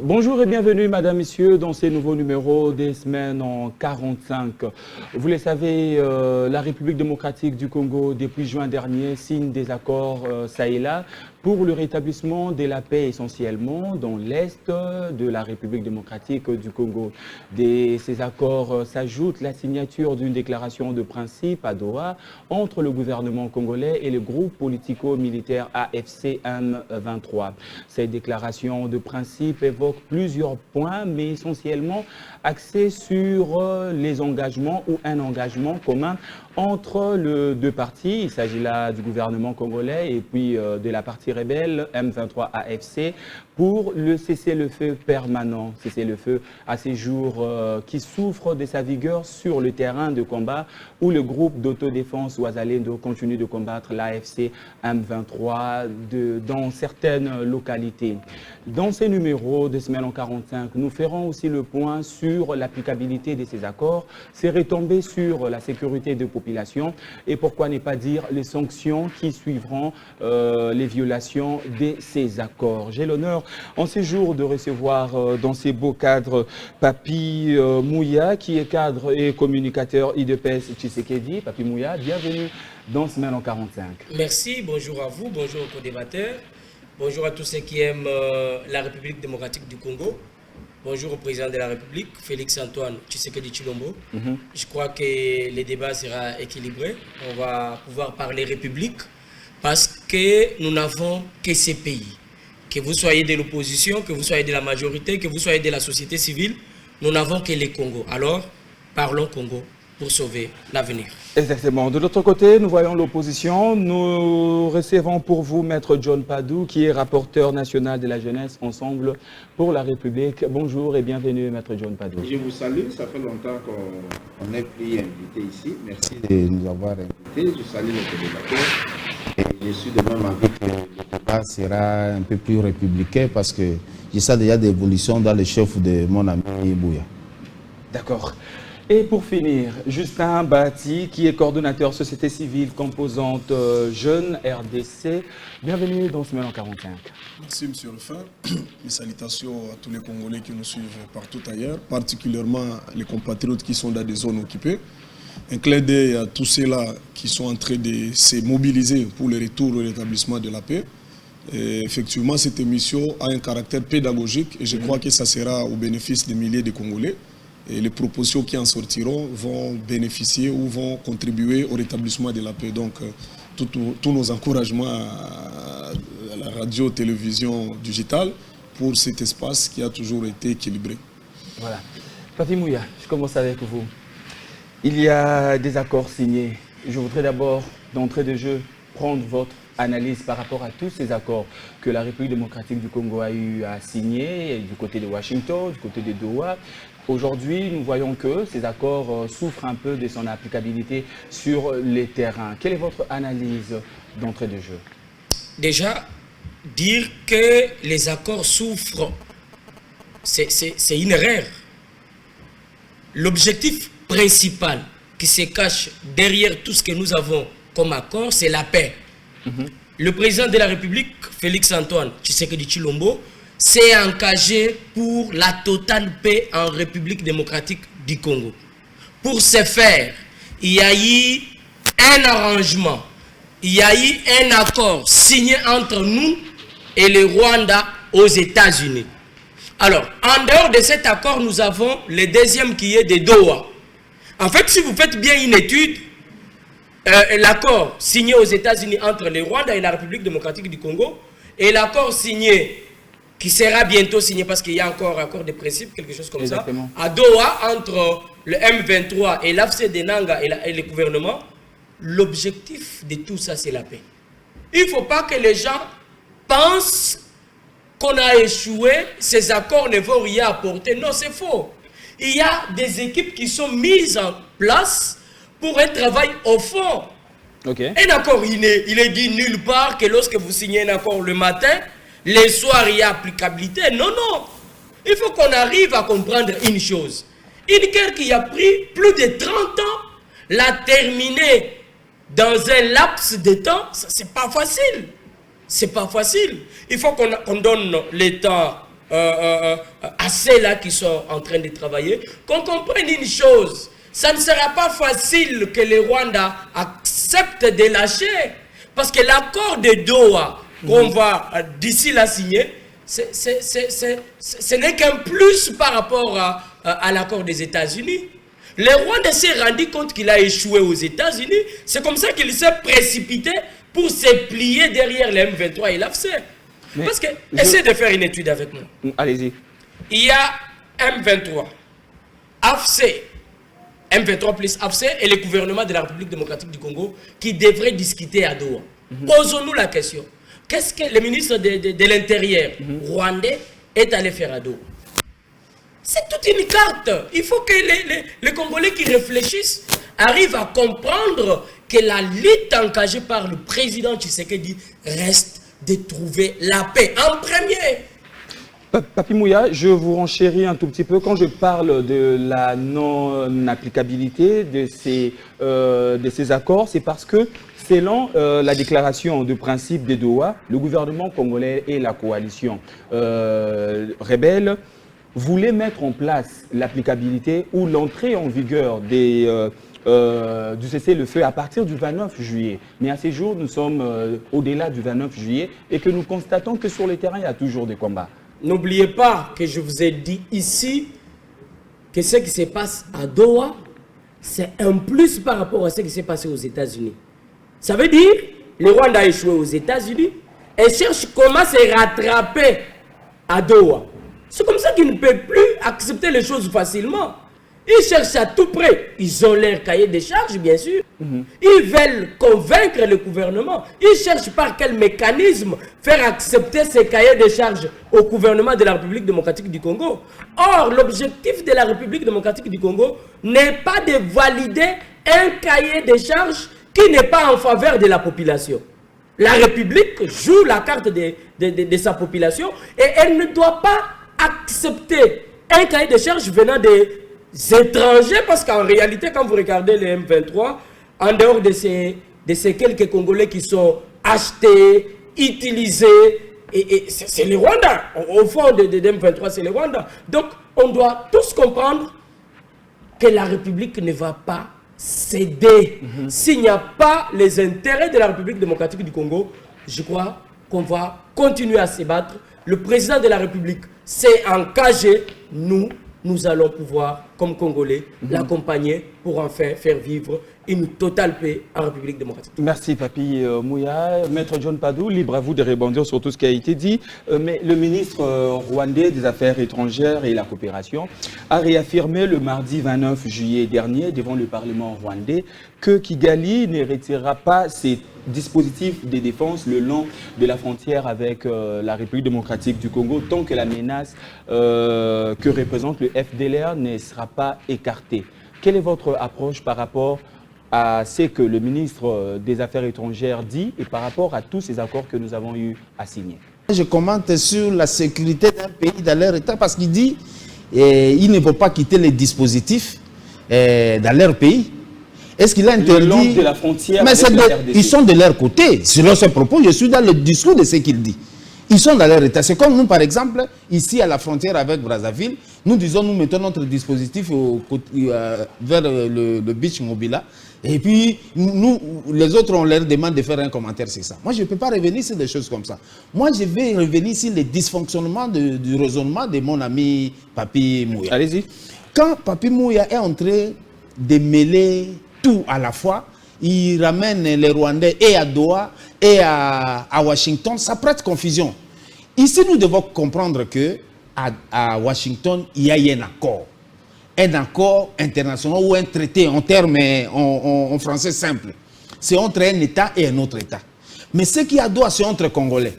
Bonjour et bienvenue, Madame, Messieurs, dans ces nouveaux numéros des semaines en 45. Vous le savez, la République démocratique du Congo, depuis juin dernier, signe des accords ça et là pour le rétablissement de la paix essentiellement dans l'Est de la République démocratique du Congo. Ces accords s'ajoutent la signature d'une déclaration de principe à Doha entre le gouvernement congolais et le groupe politico-militaire AFC M23. Cette déclaration de principe évoque plusieurs points, mais essentiellement axés sur les engagements ou un engagement commun entre les deux parties. Il s'agit là du gouvernement congolais et puis de la partie rebelle M23 AFC pour le cessez-le-feu permanent. Cessez-le-feu à ces jours qui souffre de sa vigueur sur le terrain de combat où le groupe d'autodéfense Ouazalendo continue de combattre l'AFC M23 dans certaines localités. Dans ces numéros de semaine en 45, nous ferons aussi le point sur l'applicabilité de ces accords, ses retombées sur la sécurité des populations et pourquoi ne pas dire les sanctions qui suivront les violations de ces accords. J'ai l'honneur en ces jours de recevoir dans ces beaux cadres Papi Mouya, qui est cadre et communicateur IDPS Tshisekedi. Papi Mouya, bienvenue dans Semaine en 45. Merci, bonjour à vous, bonjour aux co-débatteurs, bonjour à tous ceux qui aiment la République démocratique du Congo. Bonjour au président de la République, Félix Antoine Tshisekedi Tshilombo. Je crois que le débat sera équilibré. On va pouvoir parler République parce que nous n'avons que ces pays. Que vous soyez de l'opposition, que vous soyez de la majorité, que vous soyez de la société civile, nous n'avons que les Congo. Alors, parlons Congo pour sauver l'avenir. Exactement. De l'autre côté, nous voyons l'opposition. Nous recevons pour vous Maître John Padou, qui est rapporteur national de la jeunesse Ensemble pour la République. Bonjour et bienvenue, Maître John Padou. Je vous salue. Ça fait longtemps qu'on est pris invité ici. Merci de nous avoir invités. Je salue les débatteurs. Et je suis de même envie que le débat sera un peu plus républicain parce que j'ai ça déjà d'évolution dans le chef de mon ami Bouya. D'accord. Et pour finir, Justin Bati, qui est coordonnateur société civile composante jeune RDC. Bienvenue dans Semaine en 45. Merci, M. Rufin. Mes salutations à tous les Congolais qui nous suivent partout ailleurs, particulièrement les compatriotes qui sont dans des zones occupées. Un clin d'œil à tous ceux-là qui sont en train de se mobiliser pour le retour au rétablissement de la paix. Et effectivement, cette émission a un caractère pédagogique et je crois que ça sera au bénéfice des milliers de Congolais. Et les propositions qui en sortiront vont bénéficier ou vont contribuer au rétablissement de la paix. Donc, tous nos encouragements à la radio, télévision digitale pour cet espace qui a toujours été équilibré. Voilà. Papi Mouya, je commence avec vous. Il y a des accords signés. Je voudrais d'abord, d'entrée de jeu, prendre votre analyse par rapport à tous ces accords que la République démocratique du Congo a eu à signer du côté de Washington, du côté de Doha. Aujourd'hui, nous voyons que ces accords souffrent un peu de son applicabilité sur les terrains. Quelle est votre analyse d'entrée de jeu? Déjà, dire que les accords souffrent, c'est une erreur. L'objectif principal qui se cache derrière tout ce que nous avons comme accord, c'est la paix. Le président de la République, Félix Antoine Tshisekedi Tshilombo, s'est engagé pour la totale paix en République démocratique du Congo. Pour ce faire, il y a eu un arrangement, il y a eu un accord signé entre nous et le Rwanda aux États-Unis. Alors, en dehors de cet accord, nous avons le deuxième qui est de Doha. En fait, si vous faites bien une étude, l'accord signé aux États-Unis entre le Rwanda et la République démocratique du Congo et l'accord signé qui sera bientôt signé parce qu'il y a encore un accord de principe, quelque chose comme Exactement. ça, à Doha entre le M23 et l'AFC de Nanga et le gouvernement. L'objectif de tout ça, c'est la paix. Il ne faut pas que les gens pensent qu'on a échoué, ces accords ne vont rien apporter. Non, c'est faux. Il y a des équipes qui sont mises en place pour un travail au fond. Un accord, il est dit nulle part que lorsque vous signez un accord le matin, le soir, il y a applicabilité. Non, non. Il faut qu'on arrive à comprendre une chose. Une guerre qui a pris plus de 30 ans, la terminer dans un laps de temps, c'est pas facile. C'est pas facile. Il faut qu'on donne le temps à ceux-là qui sont en train de travailler, qu'on comprenne une chose. Ça ne sera pas facile que le Rwanda accepte de lâcher. Parce que l'accord de Doha qu'on va d'ici là signer, ce n'est qu'un plus par rapport à l'accord des États-Unis. Le Rwanda s'est rendu compte qu'il a échoué aux États-Unis. C'est comme ça qu'il s'est précipité pour se plier derrière les M23 et l'AFC. Parce que, essayez de faire une étude avec moi. Allez-y. Il y a M23, AFC, M23 plus AFC et le gouvernement de la République démocratique du Congo qui devraient discuter à Doha. Posons-nous la question. Qu'est-ce que le ministre de l'Intérieur rwandais est allé faire à Doha? C'est toute une carte. Il faut que les Congolais qui réfléchissent arrivent à comprendre que la lutte engagée par le président Tshisekedi reste de trouver la paix en premier. Papi Mouya, je vous renchéris un tout petit peu. Quand je parle de la non-applicabilité de ces accords, c'est parce que selon la déclaration de principe de Doha, le gouvernement congolais et la coalition rebelle voulaient mettre en place l'applicabilité ou l'entrée en vigueur du cessez-le-feu à partir du 29 juillet. Mais à ces jours, nous sommes au-delà du 29 juillet et que nous constatons que sur le terrain, il y a toujours des combats. N'oubliez pas que je vous ai dit ici que ce qui se passe à Doha, c'est un plus par rapport à ce qui s'est passé aux États-Unis. Ça veut dire que le Rwanda a échoué aux États-Unis et cherche comment se rattraper à Doha. C'est comme ça qu'ils ne peuvent plus accepter les choses facilement. Ils cherchent à tout près. Ils ont leur cahier de charges, bien sûr. Ils veulent convaincre le gouvernement. Ils cherchent par quel mécanisme faire accepter ces cahiers de charges au gouvernement de la République démocratique du Congo. Or, l'objectif de la République démocratique du Congo n'est pas de valider un cahier de charges qui n'est pas en faveur de la population. La République joue la carte de sa population et elle ne doit pas accepter un cahier de charges venant des étrangers, parce qu'en réalité, quand vous regardez les M23, en dehors de ces quelques Congolais qui sont achetés, utilisés, et c'est le Rwanda. Au fond de M23, c'est le Rwanda. Donc, on doit tous comprendre que la République ne va pas céder. S'il n'y a pas les intérêts de la République démocratique du Congo, je crois qu'on va continuer à se battre. Le président de la République s'est engagé, nous allons pouvoir, comme Congolais, l'accompagner pour enfin faire vivre une totale paix en République démocratique. Merci Papi Mouya. Maître John Padou, libre à vous de rebondir sur tout ce qui a été dit. Mais le ministre rwandais des Affaires étrangères et la coopération a réaffirmé le mardi 29 juillet dernier devant le Parlement rwandais que Kigali ne retirera pas ses dispositifs de défense le long de la frontière avec la République démocratique du Congo tant que la menace que représente le FDLR ne sera pas écartée. Quelle est votre approche par rapport à ce que le ministre des Affaires étrangères dit et par rapport à tous ces accords que nous avons eu à signer? Je commente sur la sécurité d'un pays dans leur État parce qu'il dit qu'ils ne vont pas quitter les dispositifs dans leur pays. Est-ce qu'il a interdit... Le long de la frontière. Mais ils sont de leur côté. Selon ce propos, je suis dans le discours de ce qu'il dit. Ils sont dans leur État. C'est comme nous, par exemple, ici à la frontière avec Brazzaville, nous disons, nous mettons notre dispositif vers le beach Mobila. Et puis, nous, les autres, on leur demande de faire un commentaire sur ça. Moi, je ne peux pas revenir sur des choses comme ça. Moi, je vais revenir sur les dysfonctionnements du raisonnement de mon ami Papi Mouya. Allez-y. Quand Papi Mouya est en train de mêler tout à la fois, il ramène les Rwandais et à Doha et à Washington, ça prête confusion. Ici, nous devons comprendre que à Washington, il y a eu un accord international ou un traité en termes en français simple. C'est entre un État et un autre État. Mais ce qui est à Doha, c'est entre Congolais.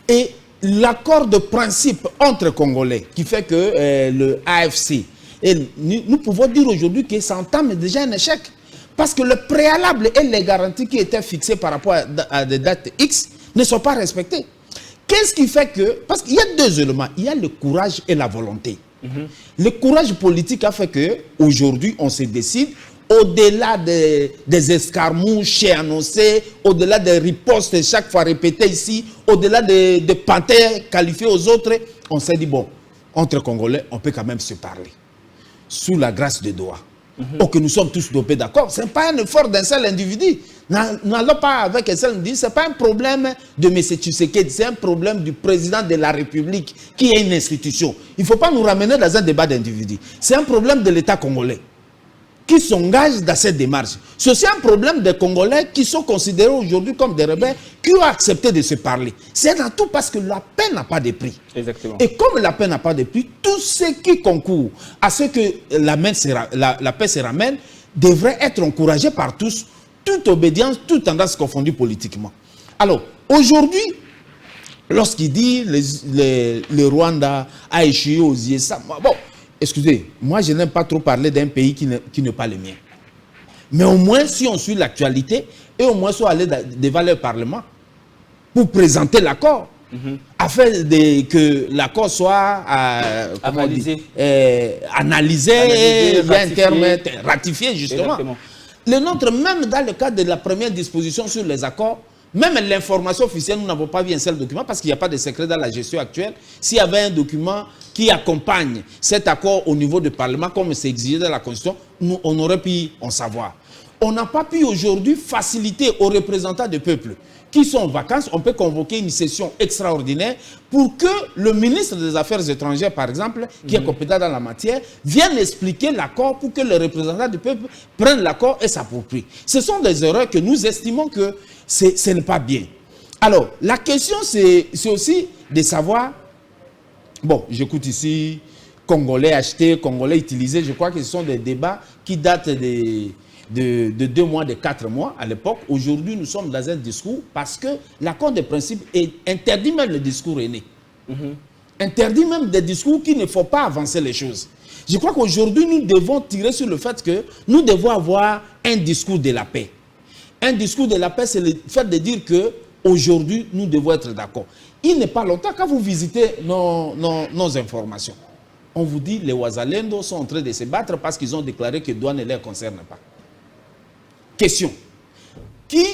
Et l'accord de principe entre Congolais, qui fait que le AFC, et nous pouvons dire aujourd'hui que ça entame déjà un échec. Parce que le préalable et les garanties qui étaient fixées par rapport à des dates X ne sont pas respectées. Qu'est-ce qui fait que... Parce qu'il y a deux éléments. Il y a le courage et la volonté. Le courage politique a fait qu'aujourd'hui, on se décide, au-delà des escarmouches annoncées, au-delà des ripostes chaque fois répétées ici, au-delà des panthères qualifiées aux autres, on s'est dit, bon, entre Congolais, on peut quand même se parler. Sous la grâce de Doha. Ou que nous sommes tous dopés, d'accord. Ce n'est pas un effort d'un seul individu. N'allons pas avec un seul individu. Ce n'est pas un problème de M. Tshisekedi, c'est un problème du président de la République qui est une institution. Il ne faut pas nous ramener dans un débat d'individus. C'est un problème de l'État congolais qui s'engage dans cette démarche. C'est aussi un problème des Congolais qui sont considérés aujourd'hui comme des rebelles qui ont accepté de se parler. C'est un tout parce que la paix n'a pas de prix. Exactement. Et comme la paix n'a pas de prix, tous ceux qui concourent à ce que la paix se ramène devraient être encouragés par tous, toute obédience, toute tendance confondue politiquement. Alors, aujourd'hui, lorsqu'il dit le Rwanda a échoué aux ISA, bon, excusez, moi je n'aime pas trop parler d'un pays qui n'est pas le mien. Mais au moins, si on suit l'actualité, et au moins soit aller devant le Parlement pour présenter l'accord, afin que l'accord soit analysé, ratifié justement. Exactement. Le nôtre, même dans le cadre de la première disposition sur les accords, même l'information officielle, nous n'avons pas vu un seul document parce qu'il n'y a pas de secret dans la gestion actuelle. S'il y avait un document qui accompagne cet accord au niveau du Parlement, comme c'est exigé dans la Constitution, on aurait pu en savoir. On n'a pas pu aujourd'hui faciliter aux représentants du peuple qui sont en vacances. On peut convoquer une session extraordinaire pour que le ministre des Affaires étrangères, par exemple, qui est compétent dans la matière, vienne expliquer l'accord pour que les représentants du peuple prennent l'accord et s'approprient. Ce sont des erreurs que nous estimons que ce n'est pas bien. Alors, la question, c'est aussi de savoir, bon, j'écoute ici, Congolais achetés, Congolais utilisés, je crois que ce sont des débats qui datent de 2 mois, de 4 mois à l'époque. Aujourd'hui, nous sommes dans un discours parce que l'accord de principe interdit même le discours aîné. Interdit même des discours qui ne font pas avancer les choses. Je crois qu'aujourd'hui, nous devons tirer sur le fait que nous devons avoir un discours de la paix. Un discours de la paix, c'est le fait de dire qu'aujourd'hui, nous devons être d'accord. Il n'est pas longtemps, quand vous visitez nos informations, on vous dit que les Wazalendo sont en train de se battre parce qu'ils ont déclaré que Douane ne les concerne pas. Question. Qui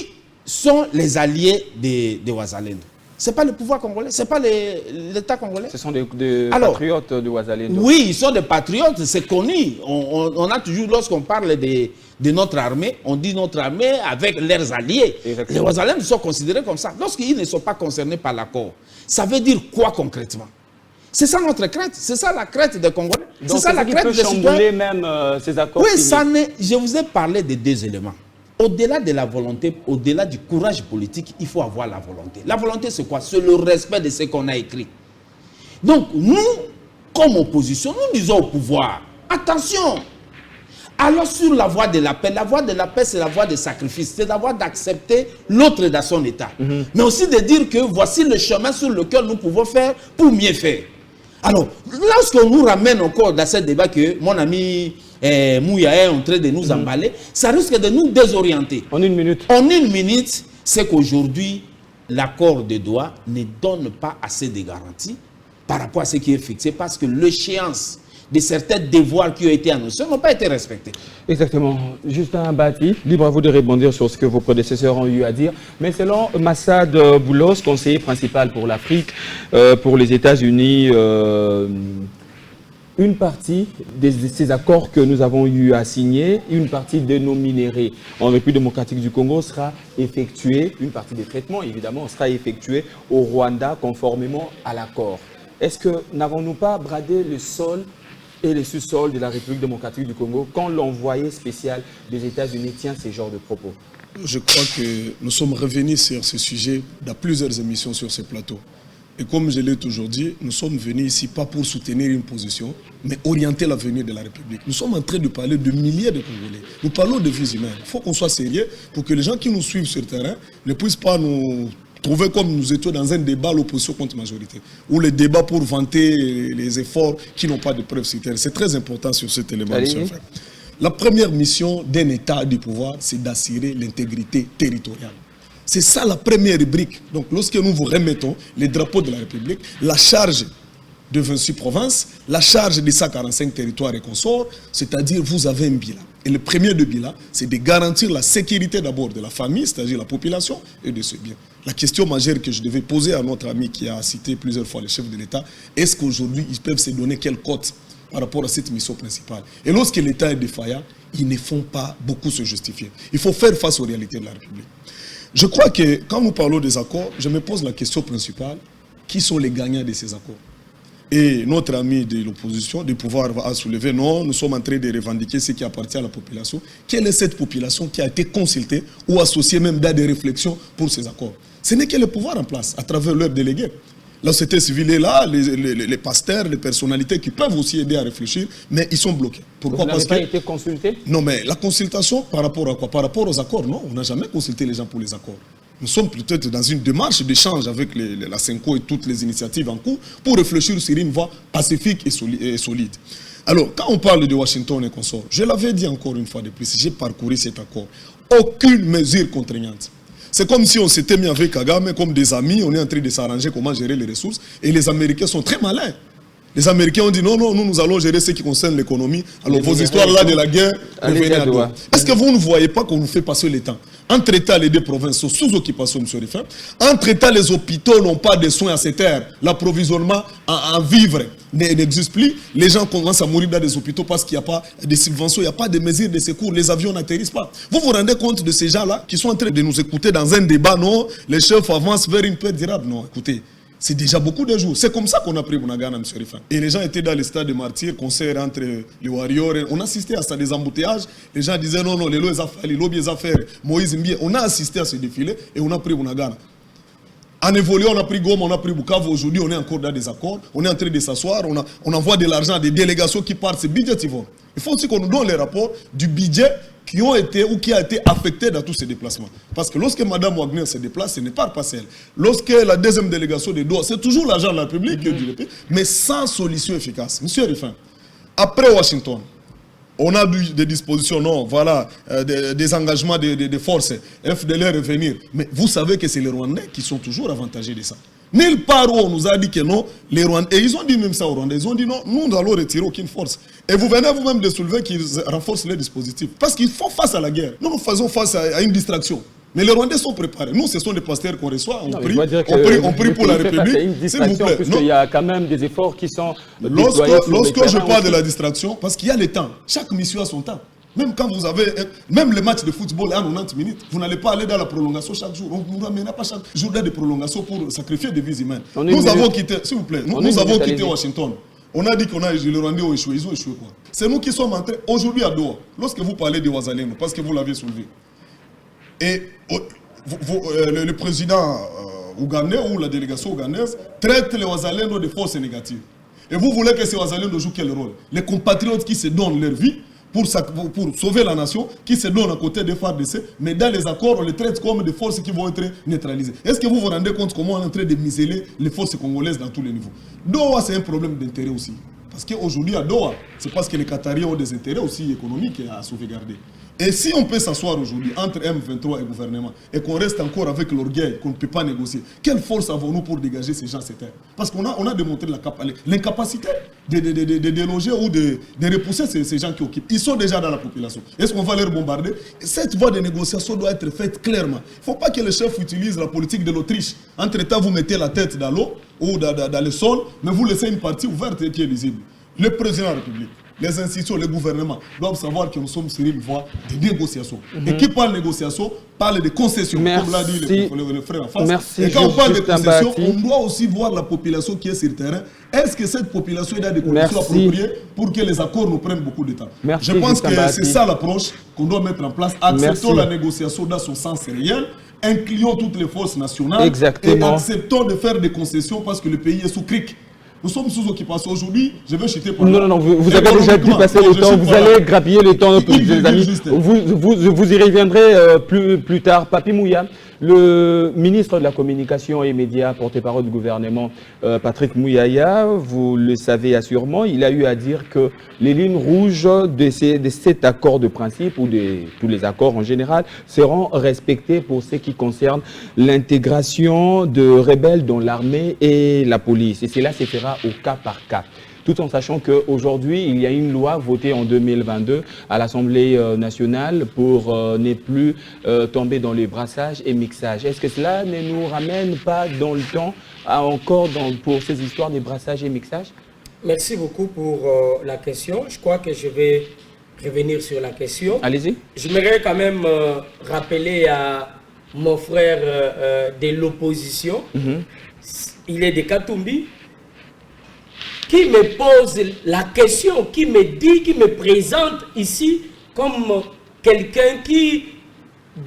sont les alliés des Wazalendo? Ce n'est pas le pouvoir congolais, ce n'est pas l'État congolais. Ce sont des patriotes de Wazalendo. Oui, ils sont des patriotes, c'est connu. On a toujours, lorsqu'on parle de notre armée, on dit notre armée avec leurs alliés. Exactement. Les Wazalendo sont considérés comme ça. Lorsqu'ils ne sont pas concernés par l'accord, ça veut dire quoi concrètement? C'est ça notre crainte, c'est ça la crainte des Congolais. C'est ça la crainte des citoyens. Même ces accords. Oui, je vous ai parlé de 2 éléments. Au-delà de la volonté, au-delà du courage politique, il faut avoir la volonté. La volonté, c'est quoi? C'est le respect de ce qu'on a écrit. Donc, nous, comme opposition, nous disons au pouvoir, attention, allons sur la voie de la paix. La voie de la paix, c'est la voie de sacrifice. C'est la voie d'accepter l'autre dans son état. Mais aussi de dire que voici le chemin sur lequel nous pouvons faire pour mieux faire. Alors, lorsqu'on nous ramène encore dans ce débat que mon ami Mouya est en train de nous emballer, ça risque de nous désorienter. En 1 minute. En 1 minute, c'est qu'aujourd'hui, l'accord de Doha ne donne pas assez de garanties par rapport à ce qui est fixé parce que l'échéance de certains devoirs qui ont été annoncés n'ont pas été respectés. Exactement. Justin Bati, libre à vous de rebondir sur ce que vos prédécesseurs ont eu à dire. Mais selon Massad Boulos, conseiller principal pour l'Afrique, pour les États-Unis, une partie de ces accords que nous avons eu à signer, une partie de nos minéraux en République démocratique du Congo sera effectuée, une partie des traitements évidemment sera effectuée au Rwanda conformément à l'accord. Est-ce que n'avons-nous pas bradé le sol et les sous-sols de la République démocratique du Congo quand l'envoyé spécial des États-Unis tient ce genre de propos? Je crois que nous sommes revenus sur ce sujet dans plusieurs émissions sur ce plateau. Et comme je l'ai toujours dit, nous sommes venus ici pas pour soutenir une position, mais orienter l'avenir de la République. Nous sommes en train de parler de milliers de Congolais. Nous parlons de vies humaines. Il faut qu'on soit sérieux pour que les gens qui nous suivent sur le terrain ne puissent pas nous trouver comme nous étions dans un débat l'opposition contre majorité, ou le débat pour vanter les efforts qui n'ont pas de preuves sur terrain. C'est très important sur cet élément, monsieur Frère. La première mission d'un État du pouvoir, c'est d'assurer l'intégrité territoriale. C'est ça la première rubrique. Donc lorsque nous vous remettons les drapeaux de la République, la charge de 26 provinces, la charge de 145 territoires et consorts, c'est-à-dire vous avez un bilan. Et le premier de bilan, c'est de garantir la sécurité d'abord de la famille, c'est-à-dire la population, et de ce bien. La question majeure que je devais poser à notre ami qui a cité plusieurs fois le chef de l'État, est-ce qu'aujourd'hui ils peuvent se donner quelle cote par rapport à cette mission principale? Et lorsque l'État est défaillant, ils ne font pas beaucoup se justifier. Il faut faire face aux réalités de la République. Je crois que quand nous parlons des accords, je me pose la question principale, qui sont les gagnants de ces accords? Et notre ami de l'opposition, du pouvoir, va soulever, non, nous sommes en train de revendiquer ce qui appartient à la population. Quelle est cette population qui a été consultée ou associée même dans des réflexions pour ces accords? Ce n'est que le pouvoir en place, à travers leurs délégués. La société civile est là, les pasteurs, les personnalités qui peuvent aussi aider à réfléchir, mais ils sont bloqués. Pourquoi? Vous n'avez pas été consulté? Non, mais la consultation par rapport à quoi? Par rapport aux accords, non, on n'a jamais consulté les gens pour les accords. Nous sommes peut-être dans une démarche d'échange avec la CENCO et toutes les initiatives en cours pour réfléchir sur une voie pacifique et solide. Alors, quand on parle de Washington et consorts, je l'avais dit encore une fois de plus, j'ai parcouru cet accord. Aucune mesure contraignante. C'est comme si on s'était mis avec Kagame comme des amis, on est en train de s'arranger comment gérer les ressources, et les Américains sont très malins. Les Américains ont dit non, non, nous allons gérer ce qui concerne l'économie. Alors vos histoires-là de la guerre, revenez à Doha. Est-ce que vous ne voyez pas qu'on nous fait passer le temps? Entre-temps, les deux provinces sont sous occupation, M. Rifin. Entre-temps, les hôpitaux n'ont pas de soins à cette heure. L'approvisionnement en vivres n'existe plus. Les gens commencent à mourir dans des hôpitaux parce qu'il n'y a pas de subventions, il n'y a pas de mesures de secours. Les avions n'atterrissent pas. Vous vous rendez compte de ces gens-là qui sont en train de nous écouter dans un débat? Non, les chefs avancent vers une paix durable. Non, écoutez. C'est déjà beaucoup de jours. C'est comme ça qu'on a pris Bunagana, M. Rifin. Et les gens étaient dans le stade de martyrs, concert entre les Warriors. On assistait à ça, des embouteillages. Les gens disaient non, non, les lobbies les affaires, Moïse Mbie. On a assisté à ce défilé et on a pris Bunagana. En évoluant, on a pris Goma, on a pris Bukavu. Aujourd'hui, on est encore dans des accords. On est en train de s'asseoir. On envoie de l'argent à des délégations qui partent. C'est budgétivore. Il faut aussi qu'on nous donne les rapports du budget qui ont été ou qui a été affecté dans tous ces déplacements. Parce que lorsque Mme Wagner se déplace, ce n'est pas par seule. Lorsque la deuxième délégation de Doha, c'est toujours l'argent de la République qui est du pays, mais sans solution efficace. Monsieur Rifin, après Washington, on a des dispositions, non, voilà, des engagements des forces, FDLR revenir. Mais vous savez que c'est les Rwandais qui sont toujours avantagés de ça. Nulle part où on nous a dit que non, les Rwandais, et ils ont dit même ça aux Rwandais, ils ont dit non, nous allons retirer aucune force. Et vous venez vous-même de soulever qu'ils renforcent les dispositifs. Parce qu'ils font face à la guerre. Nous faisons face à une distraction. Mais les Rwandais sont préparés. Nous, ce sont des pasteurs qu'on reçoit. On prie pour la République. S'il vous plaît. Parce qu'il y a quand même des efforts qui sont lorsque je parle de la distraction, parce qu'il y a le temps. Chaque mission a son temps. Même quand vous avez, même le match de football à 90 minutes, vous n'allez pas aller dans la prolongation chaque jour. On ne nous ramènera pas chaque jour de prolongation pour sacrifier des vies humaines. Nous avons quitté, s'il vous plaît, nous avons quitté Washington. On a dit qu'on a les Rwandais ont échoué. Ils ont échoué quoi? C'est nous qui sommes entrés aujourd'hui à Doha. Lorsque vous parlez de Ouazalendo, parce que vous l'aviez soulevé. Et le président ougandais ou la délégation ougandaise traite les Ouazalendo de forces négatives. Et vous voulez que ces Ouazalendo jouent quel rôle? Les compatriotes qui se donnent leur vie pour sauver la nation, qui se donnent à côté des FARDC, mais dans les accords, on les traite comme des forces qui vont être neutralisées. Est-ce que vous vous rendez compte comment on est en train de museler les forces congolaises dans tous les niveaux? Doha, c'est un problème d'intérêt aussi. Parce qu'aujourd'hui, à Doha, c'est parce que les Qataris ont des intérêts aussi économiques à sauvegarder. Et si on peut s'asseoir aujourd'hui entre M23 et gouvernement et qu'on reste encore avec l'orgueil qu'on ne peut pas négocier, quelle force avons-nous pour dégager ces gens à cette terre? Parce qu'on a démontré l'incapacité de déloger ou de repousser ces gens qui occupent. Ils sont déjà dans la population. Est-ce qu'on va les bombarder? Cette voie de négociation doit être faite clairement. Il ne faut pas que le chef utilise la politique de l'Autriche. Entre-temps, vous mettez la tête dans l'eau ou dans le sol, mais vous laissez une partie ouverte et qui est lisible. Le président de la République, les institutions, les gouvernements doivent savoir que nous sommes sur une voie de négociation. Et qui parle de négociation parle de concession, comme l'a dit le frère en face. Et quand on parle de concession, on doit aussi voir la population qui est sur le terrain. Est-ce que cette population est dans des conditions appropriées pour que les accords nous prennent beaucoup de temps? Je pense que c'est ça l'approche qu'on doit mettre en place. Acceptons la négociation dans son sens réel. Incluons toutes les forces nationales. Et acceptons de faire des concessions parce que le pays est sous cric. Nous sommes sous occupation aujourd'hui. Je vais chuter par là. Non, vous avez déjà dépassé le temps. Vous allez grappiller le temps, les amis. Vous y reviendrez plus tard. Papi Mouya, Le ministre de la Communication et Médias, porte-parole du gouvernement, Patrick Mouyaya, vous le savez assurément, il a eu à dire que les lignes rouges de cet accord de principe ou de tous les accords en général seront respectées pour ce qui concerne l'intégration de rebelles dans l'armée et la police. Et cela se fera au cas par cas. Tout en sachant qu'aujourd'hui, il y a une loi votée en 2022 à l'Assemblée nationale pour ne plus tomber dans les brassages et mixages. Est-ce que cela ne nous ramène pas dans le temps pour ces histoires des brassages et mixages? Merci beaucoup pour la question. Je crois que je vais revenir sur la question. Allez-y. J'aimerais quand même rappeler à mon frère de l'opposition, il est de Katumbi, qui me pose la question, qui me présente ici comme quelqu'un qui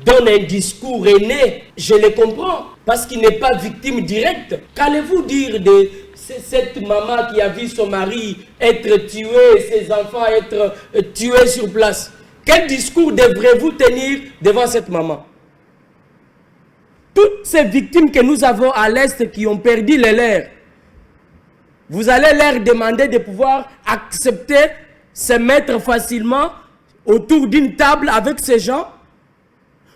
donne un discours aîné. Je le comprends, parce qu'il n'est pas victime directe. Qu'allez-vous dire de cette maman qui a vu son mari être tué, ses enfants être tués sur place? Quel discours devrez-vous tenir devant cette maman? Toutes ces victimes que nous avons à l'Est qui ont perdu les leurs, vous allez leur demander de pouvoir accepter, se mettre facilement autour d'une table avec ces gens?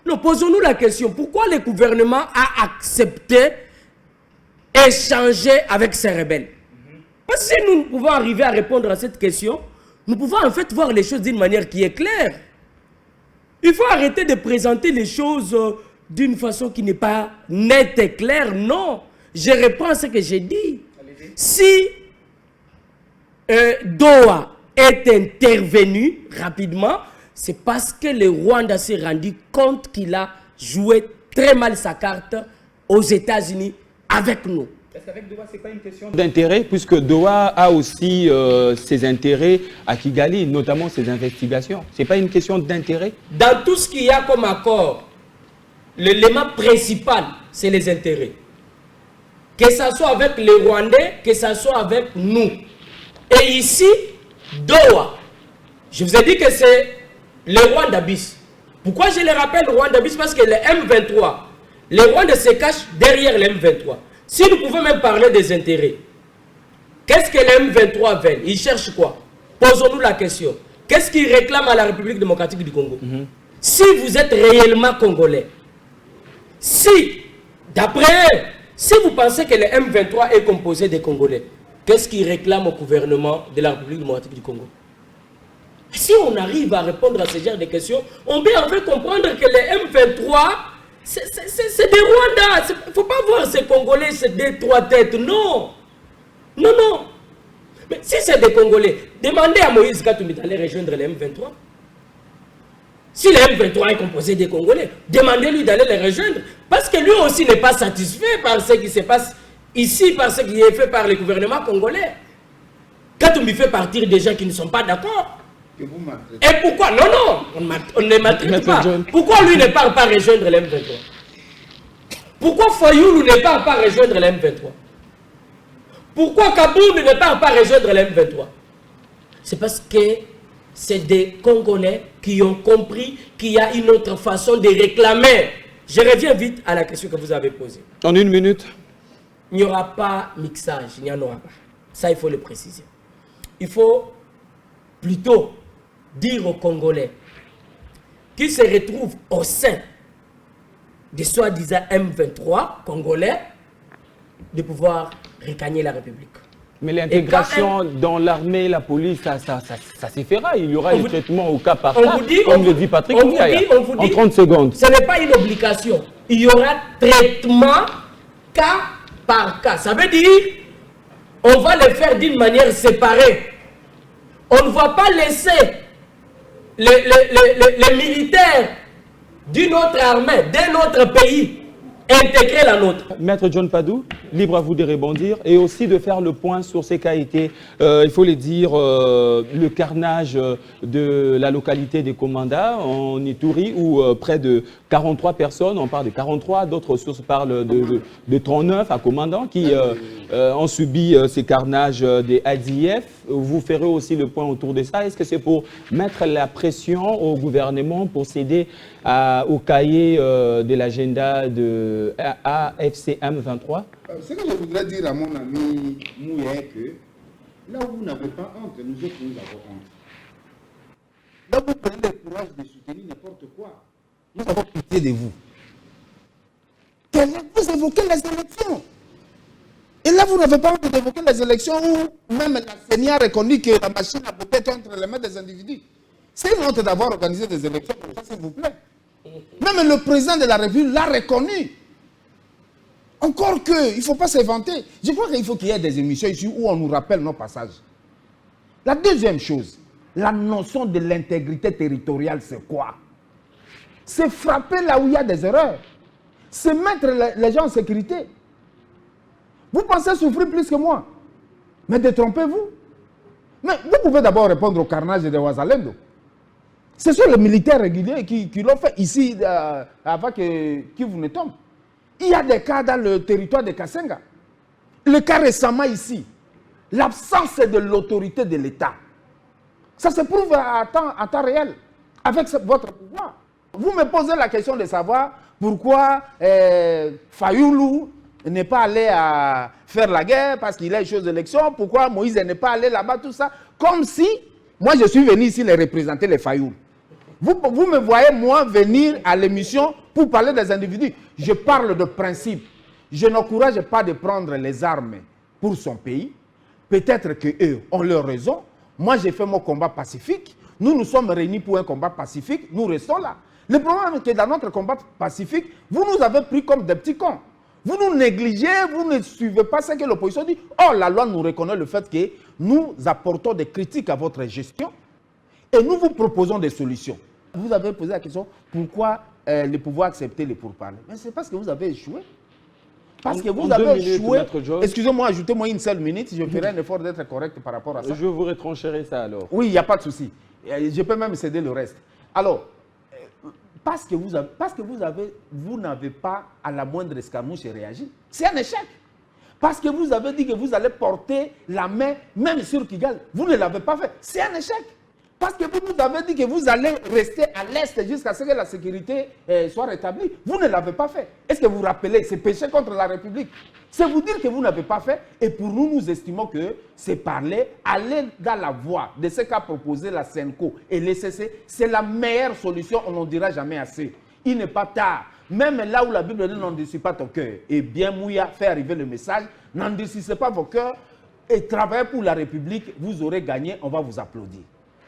Nous posons-nous la question, pourquoi le gouvernement a accepté échanger avec ces rebelles? Parce que si nous pouvons arriver à répondre à cette question, nous pouvons en fait voir les choses d'une manière qui est claire. Il faut arrêter de présenter les choses d'une façon qui n'est pas nette et claire. Non, je reprends ce que j'ai dit. Si Doha est intervenu rapidement, c'est parce que le Rwanda s'est rendu compte qu'il a joué très mal sa carte aux États-Unis avec nous. Est-ce qu'avec Doha, ce n'est pas une question d'intérêt, puisque Doha a aussi ses intérêts à Kigali, notamment ses investigations? Ce n'est pas une question d'intérêt? Dans tout ce qu'il y a comme accord, l'élément principal, c'est les intérêts. Que ce soit avec les Rwandais, que ce soit avec nous. Et ici, Doha, je vous ai dit que c'est le Rwanda bis. Pourquoi je le rappelle Rwanda bis? Parce que le M23, les Rwandais se cachent derrière le M23. Si nous pouvons même parler des intérêts, qu'est-ce que le M23 veut? Ils cherchent quoi? Posons-nous la question. Qu'est-ce qu'ils réclament à la République démocratique du Congo? Si vous êtes réellement congolais, si, d'après eux, si vous pensez que le M23 est composé des Congolais, qu'est-ce qu'ils réclament au gouvernement de la République démocratique du Congo? Si on arrive à répondre à ce genre de questions, on peut en fait comprendre que le M23, c'est des Rwandais. Il ne faut pas voir ces Congolais, c'est des trois têtes. Non. Non, non. Mais si c'est des Congolais, demandez à Moïse Katumbi d'aller rejoindre le M23. Si le M23 est composé des Congolais, demandez-lui d'aller les rejoindre. Parce que lui aussi n'est pas satisfait par ce qui se passe ici, par ce qui est fait par le gouvernement congolais. Katumbi fait partir des gens qui ne sont pas d'accord. Et pourquoi? Non, non, on ne maltraite pas. Pourquoi lui ne part pas rejoindre le M23? Pourquoi Fayoulou ne part pas rejoindre le M23? Pourquoi Kaboul ne part pas rejoindre le M23? C'est parce que c'est des Congolais qui ont compris qu'il y a une autre façon de réclamer. Je reviens vite à la question que vous avez posée. En une minute. Il n'y aura pas mixage, il n'y en aura pas. Ça, il faut le préciser. Il faut plutôt dire aux Congolais qui se retrouvent au sein des soi-disant M23 congolais de pouvoir regagner la République. Mais l'intégration dans l'armée, la police, ça se fera. Il y aura un traitement au cas par cas, comme le dit Patrick Mouyaya, en 30 secondes. Ce n'est pas une obligation. Il y aura traitement cas par cas. Ça veut dire on va le faire d'une manière séparée. On ne va pas laisser les militaires d'une autre armée, d'un autre pays, intégrer la nôtre. Maître John Padou, libre à vous de rebondir et aussi de faire le point sur ce qu'a été, il faut le dire, le carnage de la localité des Komanda en Ituri où près de 43 personnes, on parle de 43, d'autres sources parlent de 39 à Commandant qui ont subi ces carnages des ADF. Vous ferez aussi le point autour de ça. Est-ce que c'est pour mettre la pression au gouvernement pour céder au cahier de l'agenda de AFCM 23? Ce que je voudrais dire à mon ami Mouya est que là où vous n'avez pas honte, nous autres nous avons honte. Là où vous prenez le courage de soutenir n'importe quoi, nous avons pitié de vous. Vous évoquez les élections. Et là, vous n'avez pas honte d'évoquer les élections où même la CENI a reconnu que la machine a peut-être entre les mains des individus. C'est une honte d'avoir organisé des élections comme ça, s'il vous plaît. Même le président de la République l'a reconnu. Encore que, il ne faut pas s'inventer. Je crois qu'il faut qu'il y ait des émissions ici où on nous rappelle nos passages. La deuxième chose, la notion de l'intégrité territoriale, c'est quoi? C'est frapper là où il y a des erreurs. C'est mettre les gens en sécurité. Vous pensez souffrir plus que moi. Mais détrompez-vous. Mais vous pouvez d'abord répondre au carnage de Ouazalendo. Ce sont les militaires réguliers qui l'ont fait ici avant que vous ne tombe. Il y a des cas dans le territoire de Kassenga. Le cas récemment ici, l'absence de l'autorité de l'État. Ça se prouve à temps réel, avec votre pouvoir. Vous me posez la question de savoir pourquoi Fayoulou n'est pas allé à faire la guerre parce qu'il a une chose d'élection, pourquoi Moïse n'est pas allé là-bas, tout ça. Comme si, moi je suis venu ici les représenter les Fayoulou. Vous me voyez, moi, venir à l'émission pour parler des individus. Je parle de principe. Je n'encourage pas de prendre les armes pour son pays. Peut-être qu'eux ont leur raison. Moi, j'ai fait mon combat pacifique. Nous nous sommes réunis pour un combat pacifique. Nous restons là. Le problème est que dans notre combat pacifique, vous nous avez pris comme des petits cons. Vous nous négligez, vous ne suivez pas ce que l'opposition dit. Or, la loi nous reconnaît le fait que nous apportons des critiques à votre gestion. Et nous vous proposons des solutions. Vous avez posé la question, pourquoi le pouvoir accepter les pourparlers? Mais c'est parce que vous avez échoué. Parce que vous avez échoué. Excusez-moi, ajoutez-moi une seule minute, je ferai un effort d'être correct par rapport à ça. Je vous retrancherai ça alors. Oui, il n'y a pas de souci. Je peux même céder le reste. Alors, parce que vous n'avez pas à la moindre escarmouche réagi. C'est un échec. Parce que vous avez dit que vous allez porter la main même sur Kigali. Vous ne l'avez pas fait. C'est un échec. Parce que vous nous avez dit que vous allez rester à l'est jusqu'à ce que la sécurité soit rétablie. Vous ne l'avez pas fait. Est-ce que vous vous rappelez, c'est péché contre la République? C'est vous dire que vous n'avez pas fait. Et pour nous, nous estimons que c'est parler, aller dans la voie de ce qu'a proposé la SENCO et l'ECC, c'est la meilleure solution, on n'en dira jamais assez. Il n'est pas tard. Même là où la Bible dit n'endurcis pas ton cœur. Et bien Mouya fait arriver le message, n'endurcissez pas vos cœurs et travaillez pour la République, vous aurez gagné, on va vous applaudir.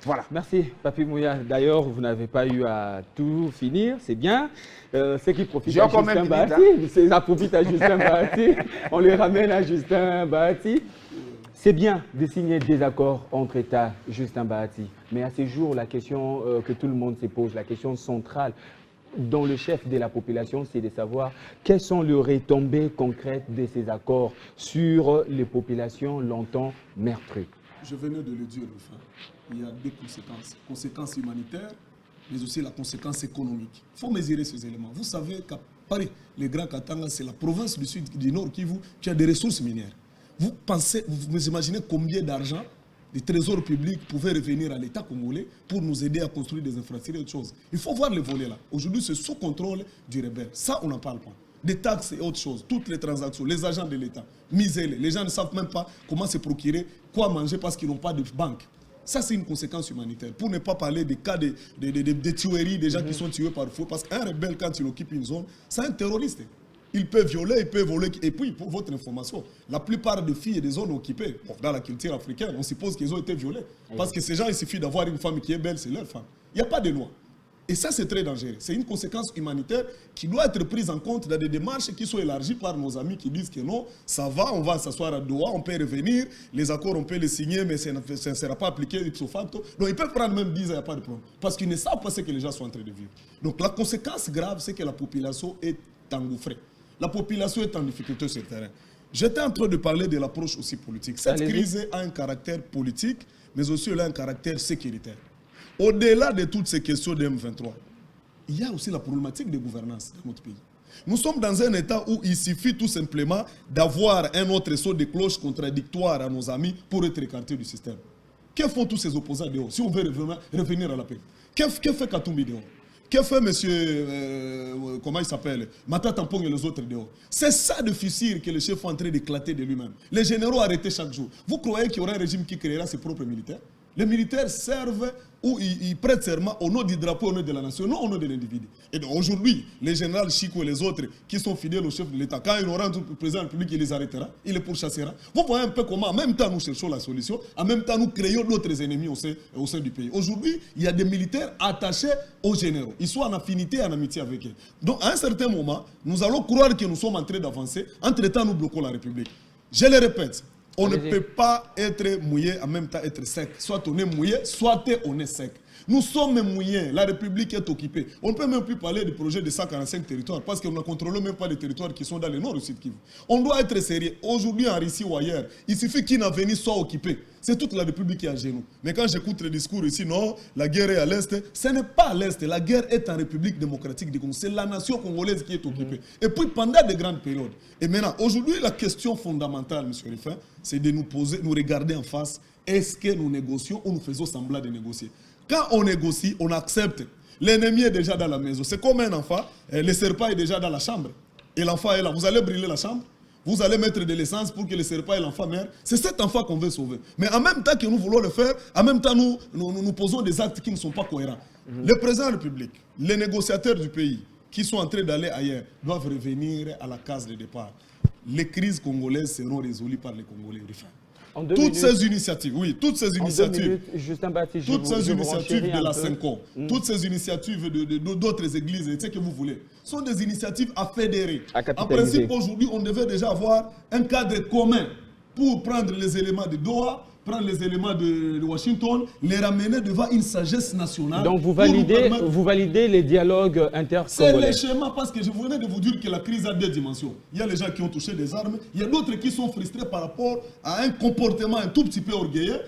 Voilà. Merci, Papi Mouya. D'ailleurs, vous n'avez pas eu à tout finir, c'est bien. Ce qui profite à Justin Bahati, ça profite à Justin Bahati. On les ramène à Justin Bahati. C'est bien de signer des accords entre États, Justin Bahati. Mais à ce jour, la question que tout le monde se pose, la question centrale dont le chef de la population, c'est de savoir quelles sont les retombées concrètes de ces accords sur les populations longtemps meurtries. Je venais de le dire, enfin. Il y a deux conséquences. Conséquences humanitaires, mais aussi la conséquence économique. Il faut mesurer ces éléments. Vous savez qu'à Paris, le Grand Katanga, c'est la province du sud, du nord qui a des ressources minières. Vous imaginez combien d'argent des trésors publics pouvaient revenir à l'État congolais pour nous aider à construire des infrastructures et autres choses. Il faut voir les volets là. Aujourd'hui, c'est sous contrôle du rebelle. Ça, on n'en parle pas. Des taxes et autres choses, toutes les transactions, les agents de l'État, misez-les. Les gens ne savent même pas comment se procurer, quoi manger parce qu'ils n'ont pas de banque. Ça, c'est une conséquence humanitaire. Pour ne pas parler des cas de tueries, des gens qui sont tués par feu. Parce qu'un rebelle, quand il occupe une zone, c'est un terroriste. Il peut violer, il peut voler. Et puis, pour votre information, la plupart des filles et des zones occupées, dans la culture africaine, on suppose qu'elles ont été violées. Parce que ces gens, il suffit d'avoir une femme qui est belle, c'est leur femme. Il n'y a pas de loi. Et ça, c'est très dangereux. C'est une conséquence humanitaire qui doit être prise en compte dans des démarches qui sont élargies par nos amis qui disent que non, ça va, on va s'asseoir à Doha, on peut revenir, les accords, on peut les signer, mais ça ne sera pas appliqué ipso facto. Donc, ils peuvent prendre même 10 ans, il n'y a pas de problème. Parce qu'ils ne savent pas ce que les gens sont en train de vivre. Donc, la conséquence grave, c'est que la population est engouffrée. La population est en difficulté sur le terrain. J'étais en train de parler de l'approche aussi politique. Cette crise a un caractère politique, mais aussi elle a un caractère sécuritaire. Au-delà de toutes ces questions de M23, il y a aussi la problématique de gouvernance dans notre pays. Nous sommes dans un état où il suffit tout simplement d'avoir un autre son de cloche contradictoire à nos amis pour être écartés du système. Que font tous ces opposants dehors si on veut revenir à la paix? Que fait Katumbi dehors? Que fait monsieur, comment il s'appelle, Mata Tampong et les autres dehors? C'est ça de fissure que le chef est en train d'éclater de lui-même. Les généraux arrêtés chaque jour. Vous croyez qu'il y aura un régime qui créera ses propres militaires? Les militaires servent ou ils prêtent serment au nom du drapeau, au nom de la nation, non au nom de l'individu. Et donc aujourd'hui, les généraux Chico et les autres qui sont fidèles au chef de l'État, quand il aura un président de la République, il les arrêtera, il les pourchassera. Vous voyez un peu comment, en même temps, nous cherchons la solution, en même temps, nous créons d'autres ennemis au sein du pays. Aujourd'hui, il y a des militaires attachés aux généraux. Ils sont en affinité et en amitié avec eux. Donc, à un certain moment, nous allons croire que nous sommes en train d'avancer. Entre-temps, nous bloquons la République. Je le répète. On ne peut pas être mouillé en même temps être sec. Soit on est mouillé, soit on est sec. Nous sommes mouillés, la République est occupée. On ne peut même plus parler du projet de 145 territoires parce qu'on ne contrôle même pas les territoires qui sont dans le nord du Sud Kivu. On doit être sérieux. Aujourd'hui, en Russie ou ailleurs, il suffit qu'une avenue soit occupée. C'est toute la République qui est à genoux. Mais quand j'écoute le discours ici, non, la guerre est à l'Est, ce n'est pas à l'Est. La guerre est en République démocratique du Congo. C'est la nation congolaise qui est occupée. Et puis pendant de grandes périodes. Et maintenant, aujourd'hui, la question fondamentale, M. Rifin, c'est de nous poser, nous regarder en face. Est-ce que nous négocions ou nous faisons semblant de négocier? Quand on négocie, on accepte. L'ennemi est déjà dans la maison. C'est comme un enfant, le serpent est déjà dans la chambre. Et l'enfant est là. Vous allez brûler la chambre? Vous allez mettre de l'essence pour que le serpent et l'enfant meurent. C'est cet enfant qu'on veut sauver. Mais en même temps que nous voulons le faire, en même temps nous posons des actes qui ne sont pas cohérents. Le président de la République, les négociateurs du pays qui sont en train d'aller ailleurs doivent revenir à la case de départ. Les crises congolaises seront résolues par les Congolais. Toutes ces initiatives, oui, toutes ces initiatives, toutes ces initiatives de la CENCO, toutes ces initiatives d'autres églises, ce que vous voulez, sont des initiatives à fédérer. En principe, aujourd'hui, on devait déjà avoir un cadre commun pour prendre les éléments de Doha, prendre les éléments de Washington, les ramener devant une sagesse nationale. Donc vous validez les dialogues intercongolais. C'est le schéma parce que je venais de vous dire que la crise a deux dimensions. Il y a les gens qui ont touché des armes, il y a d'autres qui sont frustrés par rapport à un comportement un tout petit peu orgueilleux.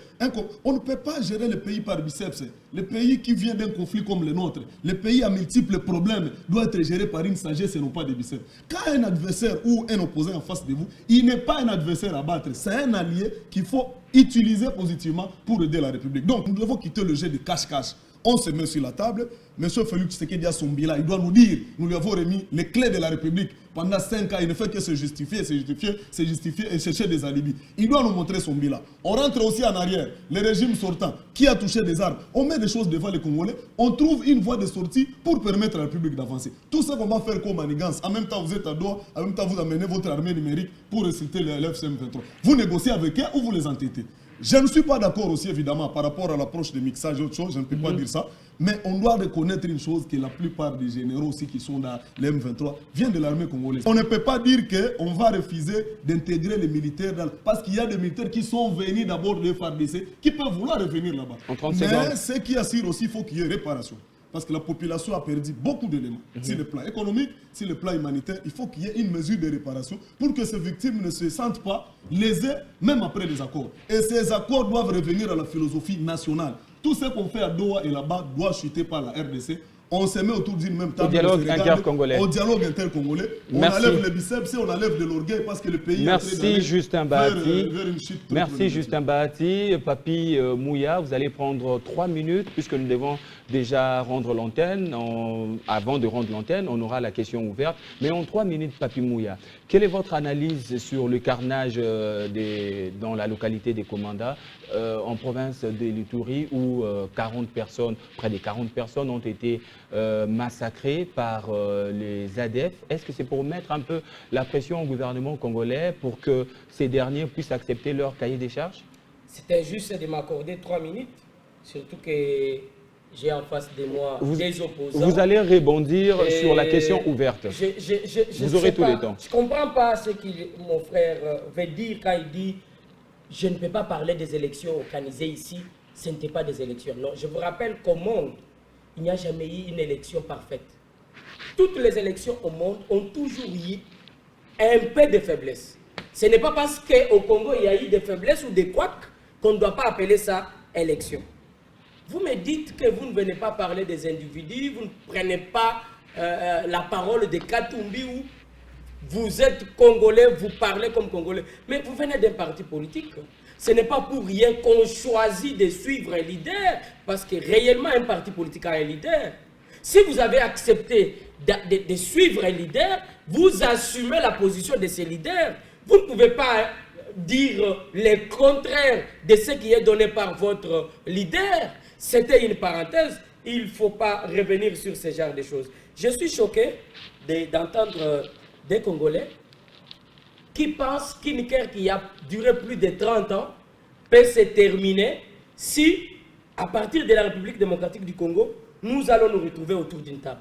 On ne peut pas gérer le pays par biceps. Le pays qui vient d'un conflit comme le nôtre, le pays a multiples problèmes, doit être géré par une sagesse et non pas des biceps. Quand un adversaire ou un opposant en face de vous, il n'est pas un adversaire à battre, c'est un allié qu'il faut utiliser positivement pour aider la République. Donc nous devons quitter le jeu de cache-cache. On se met sur la table. M. Félix Tshisekedi a son bilan. Il doit nous dire, nous lui avons remis les clés de la République. Pendant 5 ans, il ne fait que se justifier et chercher des alibis. Il doit nous montrer son bilan. On rentre aussi en arrière. Le régime sortant, qui a touché des armes, on met des choses devant les Congolais. On trouve une voie de sortie pour permettre à la République d'avancer. Tout ce qu'on va faire comme manigance, en même temps vous êtes à Doha, en même temps vous amenez votre armée numérique pour réciter l'FCM23. Vous négociez avec eux ou vous les entêtez? Je ne suis pas d'accord aussi, évidemment, par rapport à l'approche de mixage et autre chose, je ne peux pas dire ça. Mais on doit reconnaître une chose, que la plupart des généraux aussi qui sont dans l'M23 viennent de l'armée congolaise. On ne peut pas dire qu'on va refuser d'intégrer les militaires, parce qu'il y a des militaires qui sont venus d'abord de FARDC, qui peuvent vouloir revenir là-bas. Mais ce qui assure aussi, il faut qu'il y ait réparation. Parce que la population a perdu beaucoup d'éléments. Sur le plan économique, sur le plan humanitaire, il faut qu'il y ait une mesure de réparation pour que ces victimes ne se sentent pas lésées, même après les accords. Et ces accords doivent revenir à la philosophie nationale. Tout ce qu'on fait à Doha et là-bas doit chuter par la RDC. On se met autour d'une même table. Au dialogue intercongolais. Au dialogue intercongolais. On enlève les biceps et on enlève de l'orgueil parce que le pays est en train d'aller vers une chute. Merci Justin Bahati. Papi Mouya, vous allez prendre 3 minutes puisque nous devons déjà rendre l'antenne. Avant de rendre l'antenne, on aura la question ouverte. Mais en 3 minutes, Papi Mouya, quelle est votre analyse sur le carnage dans la localité des Komanda en province de l'Ituri où 40 personnes, près de 40 personnes ont été massacrés par les ADF. Est-ce que c'est pour mettre un peu la pression au gouvernement congolais pour que ces derniers puissent accepter leur cahier des charges? C'était juste de m'accorder 3 minutes, surtout que j'ai en face de moi des opposants. Vous allez rebondir sur la question ouverte. Vous aurez tout le temps. Je ne comprends pas ce que mon frère veut dire quand il dit « je ne peux pas parler des élections organisées ici, ce n'était pas des élections ». Non, je vous rappelle qu'au monde, il n'y a jamais eu une élection parfaite. Toutes les élections au monde ont toujours eu un peu de faiblesse. Ce n'est pas parce qu'au Congo, il y a eu des faiblesses ou des couacs qu'on ne doit pas appeler ça élection. Vous me dites que vous ne venez pas parler des individus, vous ne prenez pas la parole de Katumbi où vous êtes Congolais, vous parlez comme Congolais. Mais vous venez d'un parti politique. Ce n'est pas pour rien qu'on choisit de suivre un leader, parce que réellement un parti politique a un leader. Si vous avez accepté de suivre un leader, vous assumez la position de ce leader. Vous ne pouvez pas dire le contraire de ce qui est donné par votre leader. C'était une parenthèse. Il ne faut pas revenir sur ce genre de choses. Je suis choqué d'entendre des Congolais qui pensent qu'une guerre qui a duré plus de 30 ans peut se terminer si, à partir de la République démocratique du Congo, nous allons nous retrouver autour d'une table.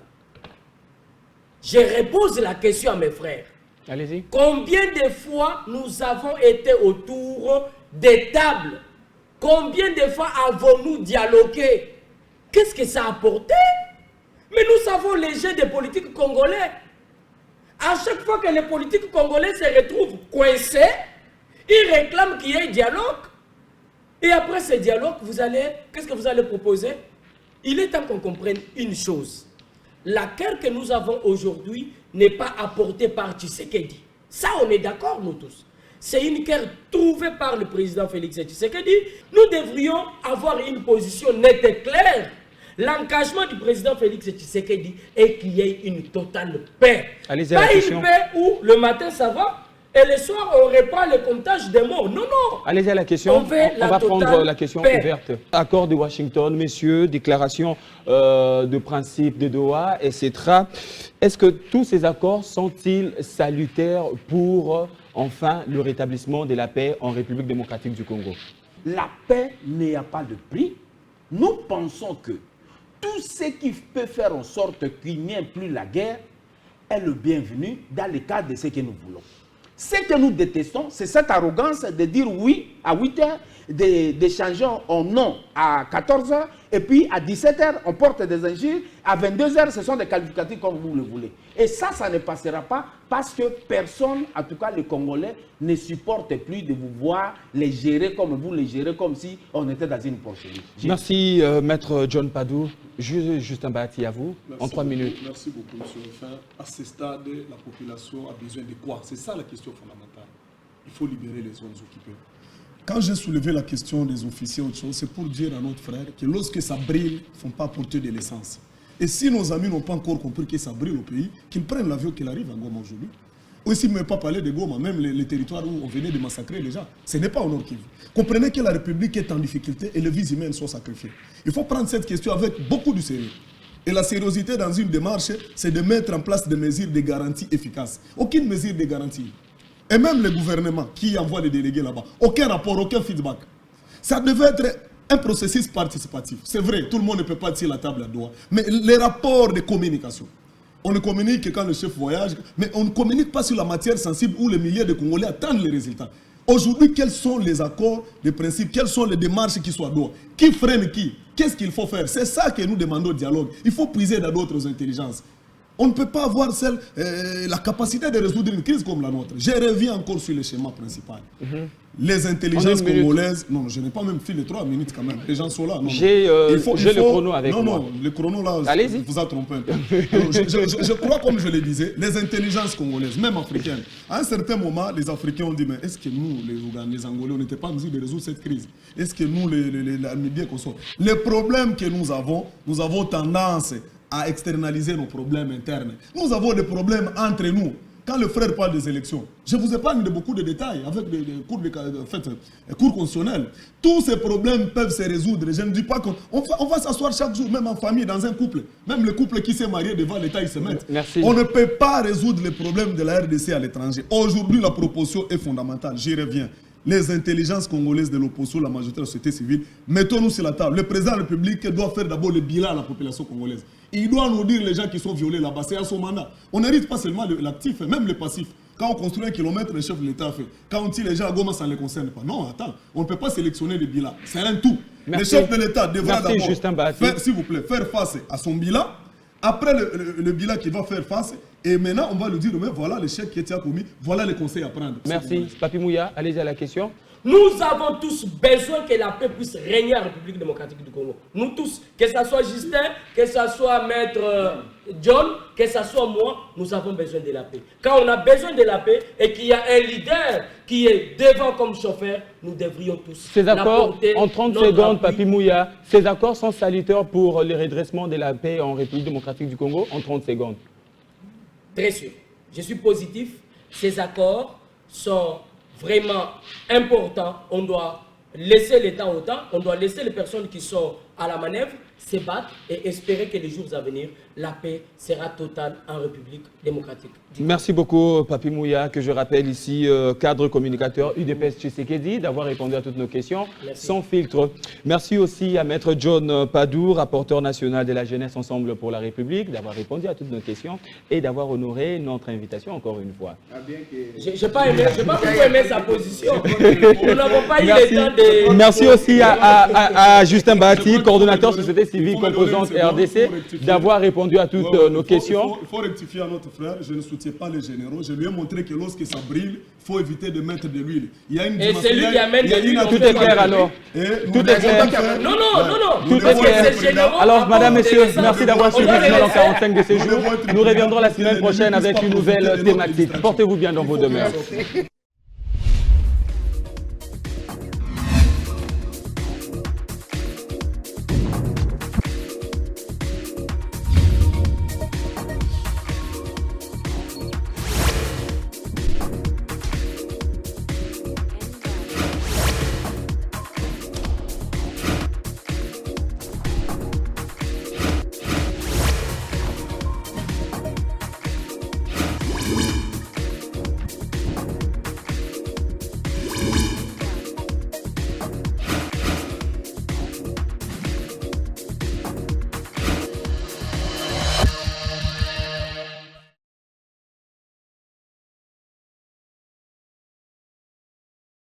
Je repose la question à mes frères. Allez-y. Combien de fois nous avons été autour des tables? Combien de fois avons-nous dialogué? Qu'est-ce que ça a apporté? Mais nous savons les jeux des politiques congolais. À chaque fois que les politiques congolais se retrouvent coincés, ils réclament qu'il y ait dialogue. Et après ce dialogue, qu'est-ce que vous allez proposer? Il est temps qu'on comprenne une chose. La guerre que nous avons aujourd'hui n'est pas apportée par Tshisekedi. Ça, on est d'accord, nous tous. C'est une guerre trouvée par le président Félix Tshisekedi. Nous devrions avoir une position nette et claire. L'engagement du président Félix Tshisekedi est qu'il y ait une totale paix. Allez-y, pas une paix où le matin ça va et le soir on reprend le comptage des morts. Non, non. Allez-y à la question. On va prendre la question paix. Ouverte. Accord de Washington, messieurs, déclaration de principe de Doha, etc. Est-ce que tous ces accords sont-ils salutaires pour enfin le rétablissement de la paix en République démocratique du Congo? La paix n'y a pas de prix. Nous pensons que tout ce qui peut faire en sorte qu'il n'y ait plus la guerre est le bienvenu dans le cadre de ce que nous voulons. Ce que nous détestons, c'est cette arrogance de dire oui à 8 heures, d'échanger en non à 14 heures, et puis à 17 heures, on porte des injures, à 22 heures, ce sont des qualificatifs comme vous le voulez. Et ça ne passera pas parce que personne, en tout cas les Congolais, ne supporte plus de vous voir les gérer comme vous les gérez, comme si on était dans une porcherie. Merci, Maître John Padou. Justin Bahati, à vous, en 3 minutes. Merci beaucoup, M. Lefin. À ce stade, la population a besoin de quoi? C'est ça la question fondamentale. Il faut libérer les zones occupées. Quand j'ai soulevé la question des officiers, autre chose, c'est pour dire à notre frère que lorsque ça brille, il ne faut pas porter de l'essence. Et si nos amis n'ont pas encore compris que ça brille au pays, qu'ils prennent l'avion qu'il arrive à Goma aujourd'hui. Ou s'ils ne m'ont pas parlé de Goma, même les territoires où on venait de massacrer les gens, ce n'est pas au Nord Kivu. Comprenez que la République est en difficulté et les vies humaines sont sacrifiées. Il faut prendre cette question avec beaucoup de sérieux. Et la sérieuxité dans une démarche, c'est de mettre en place des mesures de garantie efficaces. Aucune mesure de garantie. Et même le gouvernement qui envoie les délégués là-bas, aucun rapport, aucun feedback. Ça devait être un processus participatif. C'est vrai, tout le monde ne peut pas tirer la table à Doha. Mais les rapports de communication, on ne communique que quand le chef voyage, mais on ne communique pas sur la matière sensible où les milliers de Congolais attendent les résultats. Aujourd'hui, quels sont les accords, les principes, quelles sont les démarches qui sont à Doha? Qui freine qui? Qu'est-ce qu'il faut faire? C'est ça que nous demandons au dialogue. Il faut puiser dans d'autres intelligences. On ne peut pas avoir la capacité de résoudre une crise comme la nôtre. Je reviens encore sur le schéma principal. Les intelligences congolaises... Non, je n'ai pas même fait les 3 minutes quand même. Les gens sont là. J'ai le chrono avec moi. Non, le chrono là, vous a trompé un peu. Je crois, comme je le disais, les intelligences congolaises, même africaines, à un certain moment, les Africains ont dit, mais est-ce que nous, les Angolais, on n'était pas en mesure de résoudre cette crise? Est-ce que nous, les bien qu'on soit... Les problèmes que nous avons tendance à externaliser nos problèmes internes. Nous avons des problèmes entre nous. Quand le frère parle des élections, je vous épargne de beaucoup de détails avec des cours constitutionnels. Tous ces problèmes peuvent se résoudre. Je ne dis pas qu'on va s'asseoir chaque jour, même en famille, dans un couple. Même le couple qui s'est marié devant l'État, ils se mettent. Merci. On ne peut pas résoudre les problèmes de la RDC à l'étranger. Aujourd'hui, la proposition est fondamentale. J'y reviens. Les intelligences congolaises de l'opposition, la majorité de la société civile, mettons-nous sur la table. Le président de la République doit faire d'abord le bilan à la population congolaise. Il doit nous dire les gens qui sont violés là-bas, c'est à son mandat. On n'hérite pas seulement l'actif, même le passif. Quand on construit 1 kilomètre, le chef de l'État fait. Quand on tire les gens à Goma, ça ne les concerne pas. Non, attends, on ne peut pas sélectionner le bilan. C'est un tout. Merci. Le chef de l'État devra d'abord, s'il vous plaît, faire face à son bilan. après le bilan qu'il va faire face, et maintenant on va lui dire, mais voilà l'échec qui a commis, voilà les conseils à prendre. Merci. Papi Mouya, allez-y à la question. Nous avons tous besoin que la paix puisse régner en République démocratique du Congo. Nous tous, que ce soit Justin, que ce soit Maître John, que ce soit moi, nous avons besoin de la paix. Quand on a besoin de la paix et qu'il y a un leader qui est devant comme chauffeur, nous devrions tous Ces accords, en 30 secondes, Papi Mouya, ces accords sont salutaires pour le redressement de la paix en République démocratique du Congo en 30 secondes. Très sûr. Je suis positif. Ces accords sont vraiment important. On doit laisser l'État au temps, on doit laisser les personnes qui sont à la manœuvre se battre et espérer que les jours à venir, la paix sera totale en République démocratique. Merci beaucoup, Papi Mouya, que je rappelle ici, cadre communicateur UDPS Tshisekedi, d'avoir répondu à toutes nos questions sans filtre. Merci aussi à Maître John Padou, rapporteur national de la jeunesse Ensemble pour la République, d'avoir répondu à toutes nos questions et d'avoir honoré notre invitation encore une fois. Je n'ai pas beaucoup aimé sa position. Nous n'avons pas eu le temps de... Merci aussi à Justin Bahati, coordonnateur société civile composante RDC, d'avoir répondu à toutes nos questions. Il faut rectifier à notre frère, je ne soutiens pas les généraux. Je lui ai montré que lorsque ça brille, il faut éviter de mettre de l'huile. Il y a une et c'est lui qui amène de l'huile. Tout est clair alors. Tout est clair. Non, non, non, non. Tout est clair. Alors, madame, messieurs, merci d'avoir suivi le 45 de ces jours. Nous reviendrons la semaine prochaine avec une nouvelle thématique. Portez-vous bien dans vos demeures.